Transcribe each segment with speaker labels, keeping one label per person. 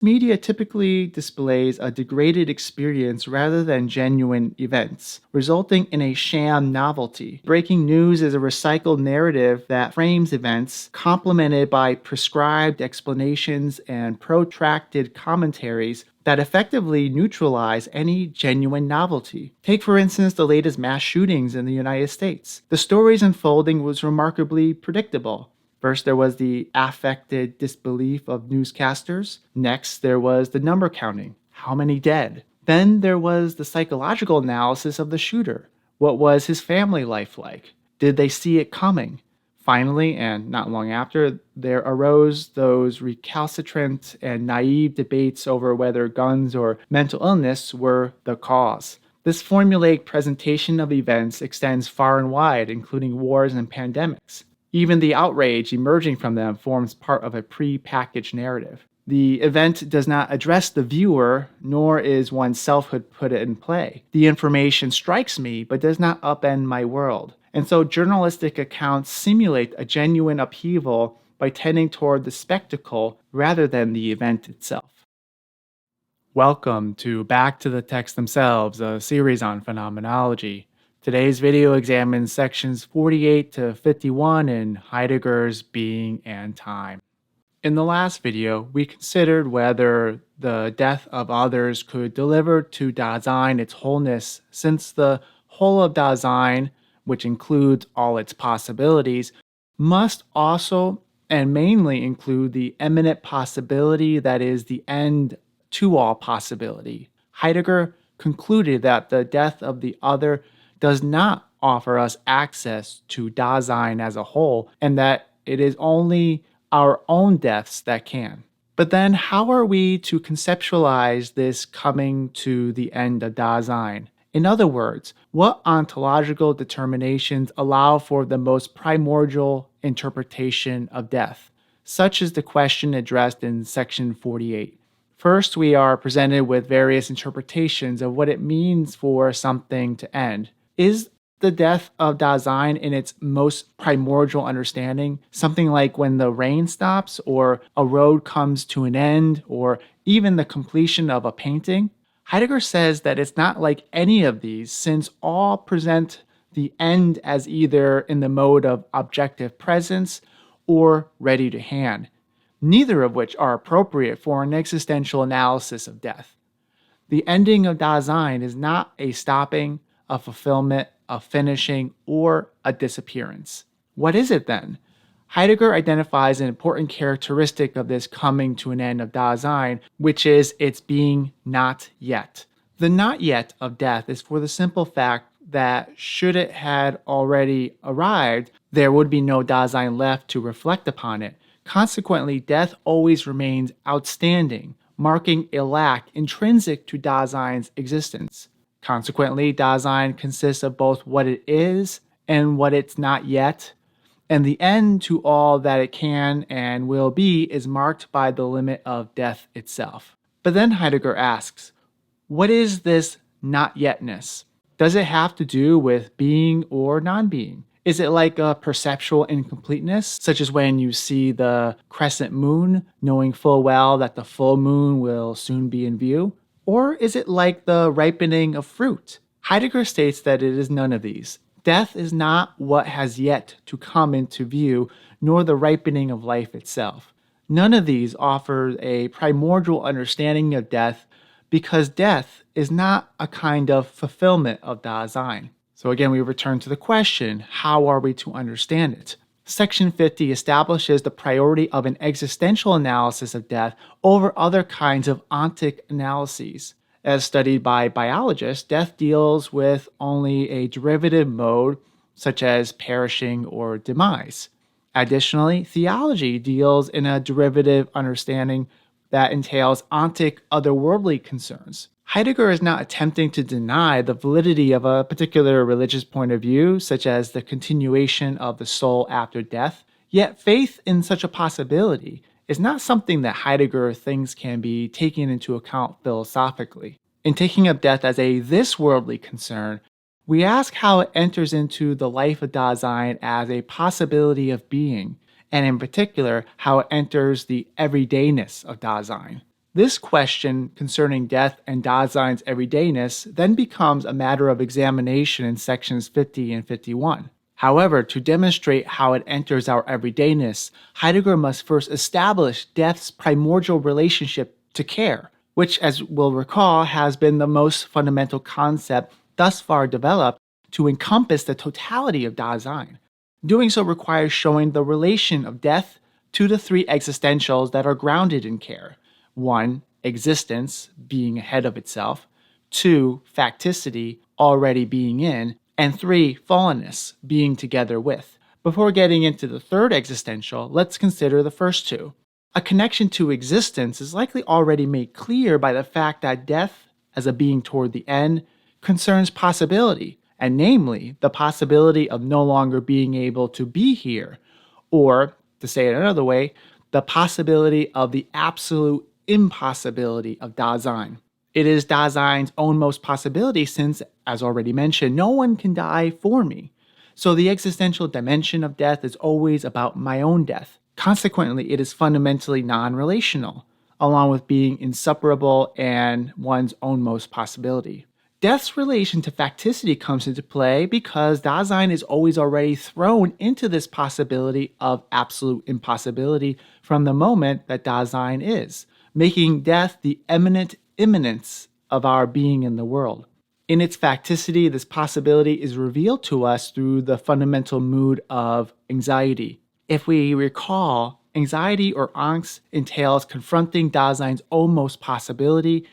Speaker 1: Media typically displays a degraded experience rather than genuine events, resulting in a sham novelty. Breaking news is a recycled narrative that frames events, complemented by prescribed explanations and protracted commentaries that effectively neutralize any genuine novelty. Take, for instance, the latest mass shootings in the United States. The story's unfolding was remarkably predictable. First, there was the affected disbelief of newscasters. Next, there was the number counting. How many dead? Then there was the psychological analysis of the shooter. What was his family life like? Did they see it coming? Finally, and not long after, there arose those recalcitrant and naive debates over whether guns or mental illness were the cause. This formulaic presentation of events extends far and wide, including wars and pandemics. Even the outrage emerging from them forms part of a pre-packaged narrative. The event does not address the viewer, nor is one's selfhood put in play. The information strikes me, but does not upend my world. And so journalistic accounts simulate a genuine upheaval by tending toward the spectacle rather than the event itself. Welcome to Back to the Text Themselves, a series on phenomenology. Today's video examines sections 48 to 51 in Heidegger's Being and Time. In the last video, we considered whether the death of others could deliver to Dasein its wholeness, since the whole of Dasein, which includes all its possibilities, must also and mainly include the immanent possibility that is the end to all possibility. Heidegger concluded that the death of the other does not offer us access to Dasein as a whole, and that it is only our own deaths that can. But then how are we to conceptualize this coming to the end of Dasein? In other words, what ontological determinations allow for the most primordial interpretation of death? Such is the question addressed in section 48. First, we are presented with various interpretations of what it means for something to end. Is the death of Dasein in its most primordial understanding something like when the rain stops, or a road comes to an end, or even the completion of a painting? Heidegger says that it's not like any of these, since all present the end as either in the mode of objective presence or ready to hand, neither of which are appropriate for an existential analysis of death. The ending of Dasein is not a stopping, a fulfillment, a finishing, or a disappearance. What is it then? Heidegger identifies an important characteristic of this coming to an end of Dasein, which is its being not yet. The not yet of death is for the simple fact that should it had already arrived, there would be no Dasein left to reflect upon it. Consequently, death always remains outstanding, marking a lack intrinsic to Dasein's existence. Consequently, Dasein consists of both what it is and what it's not yet, and the end to all that it can and will be is marked by the limit of death itself. But then Heidegger asks, what is this not yetness? Does it have to do with being or non-being? Is it like a perceptual incompleteness, such as when you see the crescent moon, knowing full well that the full moon will soon be in view? Or is it like the ripening of fruit? Heidegger states that it is none of these. Death is not what has yet to come into view, nor the ripening of life itself. None of these offers a primordial understanding of death, because death is not a kind of fulfillment of Dasein. So again, we return to the question, how are we to understand it? Section 50 establishes the priority of an existential analysis of death over other kinds of ontic analyses. As studied by biologists, death deals with only a derivative mode, such as perishing or demise. Additionally, theology deals in a derivative understanding that entails ontic otherworldly concerns. Heidegger is not attempting to deny the validity of a particular religious point of view, such as the continuation of the soul after death, yet faith in such a possibility is not something that Heidegger thinks can be taken into account philosophically. In taking up death as a this-worldly concern, we ask how it enters into the life of Dasein as a possibility of being, and in particular, how it enters the everydayness of Dasein. This question concerning death and Dasein's everydayness then becomes a matter of examination in sections 50 and 51. However, to demonstrate how it enters our everydayness, Heidegger must first establish death's primordial relationship to care, which, as we'll recall, has been the most fundamental concept thus far developed to encompass the totality of Dasein. Doing so requires showing the relation of death to the three existentials that are grounded in care. 1. Existence, being ahead of itself. 2. Facticity, already being in. And 3. Fallenness, being together with. Before getting into the third existential, let's consider the first two. A connection to existence is likely already made clear by the fact that death, as a being toward the end, concerns possibility, and namely, the possibility of no longer being able to be here, or, to say it another way, the possibility of the absolute impossibility of Dasein. It is Dasein's own most possibility since, as already mentioned, no one can die for me. So the existential dimension of death is always about my own death. Consequently, it is fundamentally non-relational, along with being inseparable and one's own most possibility. Death's relation to facticity comes into play because Dasein is always already thrown into this possibility of absolute impossibility from the moment that Dasein is, making death the eminent immanence of our being in the world. In its facticity, this possibility is revealed to us through the fundamental mood of anxiety. If we recall, anxiety or angst entails confronting Dasein's own most possibility,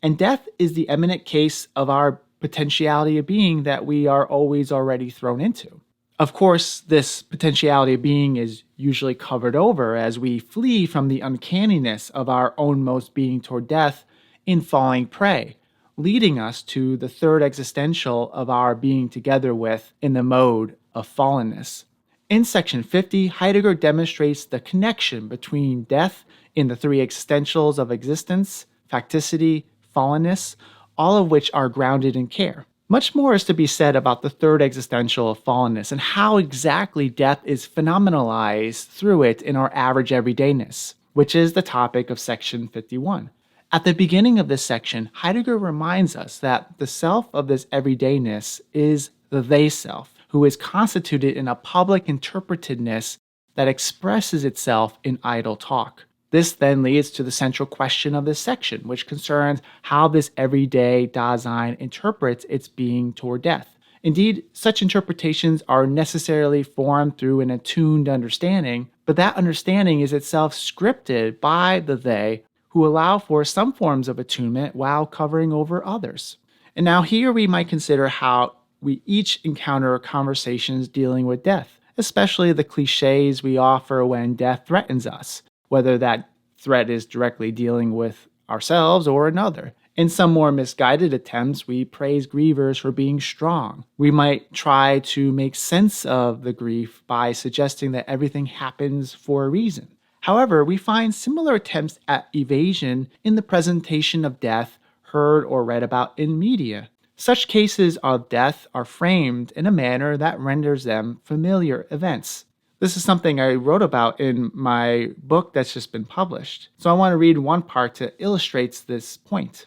Speaker 1: and death is the eminent case of our potentiality of being that we are always already thrown into. Of course, this potentiality of being is usually covered over as we flee from the uncanniness of our own most being toward death in falling prey, leading us to the third existential of our being together with in the mode of fallenness. In section 50, Heidegger demonstrates the connection between death in the three existentials of existence, facticity, fallenness, all of which are grounded in care. Much more is to be said about the third existential of fallenness and how exactly death is phenomenalized through it in our average everydayness, which is the topic of section 51. At the beginning of this section, Heidegger reminds us that the self of this everydayness is the they self, who is constituted in a public interpretedness that expresses itself in idle talk. This then leads to the central question of this section, which concerns how this everyday Dasein interprets its being toward death. Indeed, such interpretations are necessarily formed through an attuned understanding, but that understanding is itself scripted by the they, who allow for some forms of attunement while covering over others. And now here we might consider how we each encounter conversations dealing with death, especially the cliches we offer when death threatens us, whether that threat is directly dealing with ourselves or another. In some more misguided attempts, we praise grievers for being strong. We might try to make sense of the grief by suggesting that everything happens for a reason. However, we find similar attempts at evasion in the presentation of death heard or read about in media. Such cases of death are framed in a manner that renders them familiar events. This is something I wrote about in my book that's just been published. So I want to read one part that illustrates this point.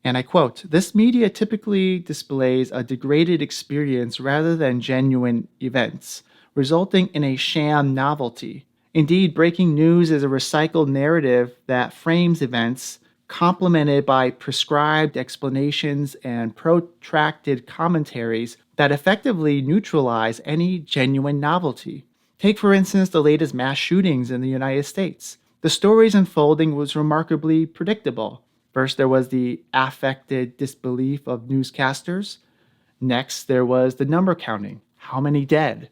Speaker 1: And I quote, "This media typically displays a degraded experience rather than genuine events, resulting in a sham novelty. Indeed, breaking news is a recycled narrative that frames events, complemented by prescribed explanations and protracted commentaries that effectively neutralize any genuine novelty. Take, for instance, the latest mass shootings in the United States. The story's unfolding was remarkably predictable. First, there was the affected disbelief of newscasters. Next, there was the number counting. How many dead?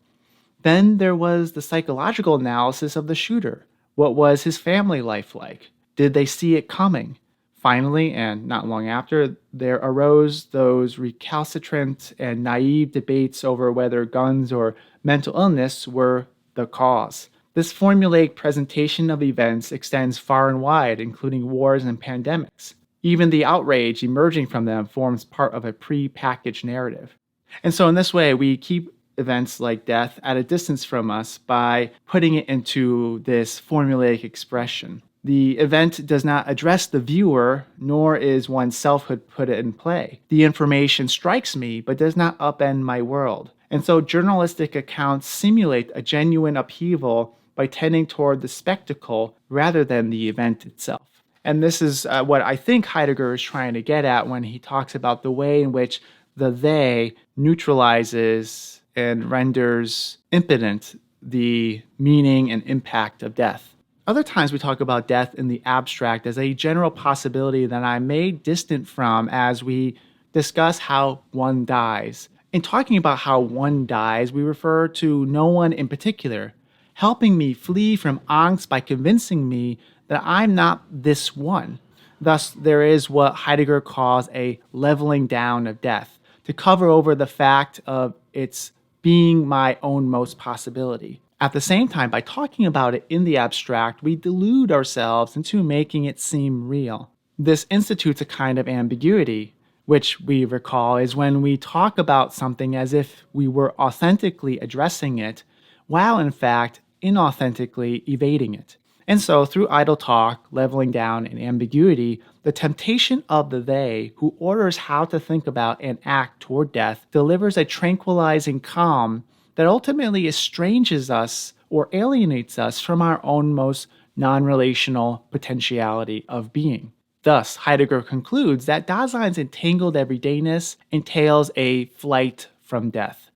Speaker 1: Then there was the psychological analysis of the shooter. What was his family life like? Did they see it coming? Finally, and not long after, there arose those recalcitrant and naive debates over whether guns or mental illness were the cause. This formulaic presentation of events extends far and wide, including wars and pandemics. Even the outrage emerging from them forms part of a pre-packaged narrative. And so in this way, we keep events like death at a distance from us by putting it into this formulaic expression. The event does not address the viewer, nor is one's selfhood put in play. The information strikes me, but does not upend my world. And so journalistic accounts simulate a genuine upheaval by tending toward the spectacle rather than the event itself. And this is what I think Heidegger is trying to get at when he talks about the way in which the they neutralizes and renders impotent the meaning and impact of death. Other times we talk about death in the abstract as a general possibility that I may distant from as we discuss how one dies. In talking about how one dies, we refer to no one in particular, helping me flee from angst by convincing me that I'm not this one. Thus, there is what Heidegger calls a leveling down of death, to cover over the fact of its being my own most possibility. At the same time, by talking about it in the abstract, we delude ourselves into making it seem real. This institutes a kind of ambiguity, which we recall is when we talk about something as if we were authentically addressing it, while in fact inauthentically evading it. And so, through idle talk, leveling down, and ambiguity, the temptation of the they, who orders how to think about and act toward death, delivers a tranquilizing calm that ultimately estranges us or alienates us from our own most non-relational potentiality of being. Thus, Heidegger concludes that Dasein's entangled everydayness entails a flight from death.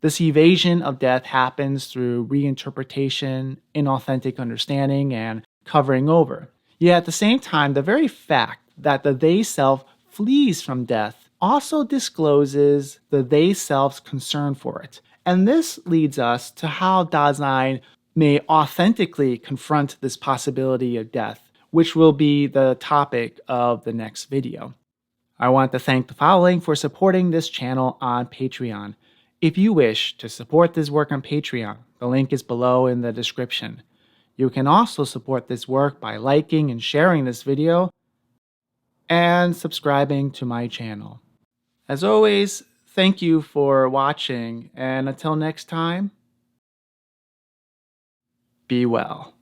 Speaker 1: This evasion of death happens through reinterpretation, inauthentic understanding, and covering over. Yet at the same time, the very fact that the they self flees from death also discloses the they self's concern for it. And this leads us to how Dasein may authentically confront this possibility of death, which will be the topic of the next video. I want to thank the following for supporting this channel on Patreon. If you wish to support this work on Patreon, the link is below in the description. You can also support this work by liking and sharing this video and subscribing to my channel. As always, thank you for watching, and until next time, be well.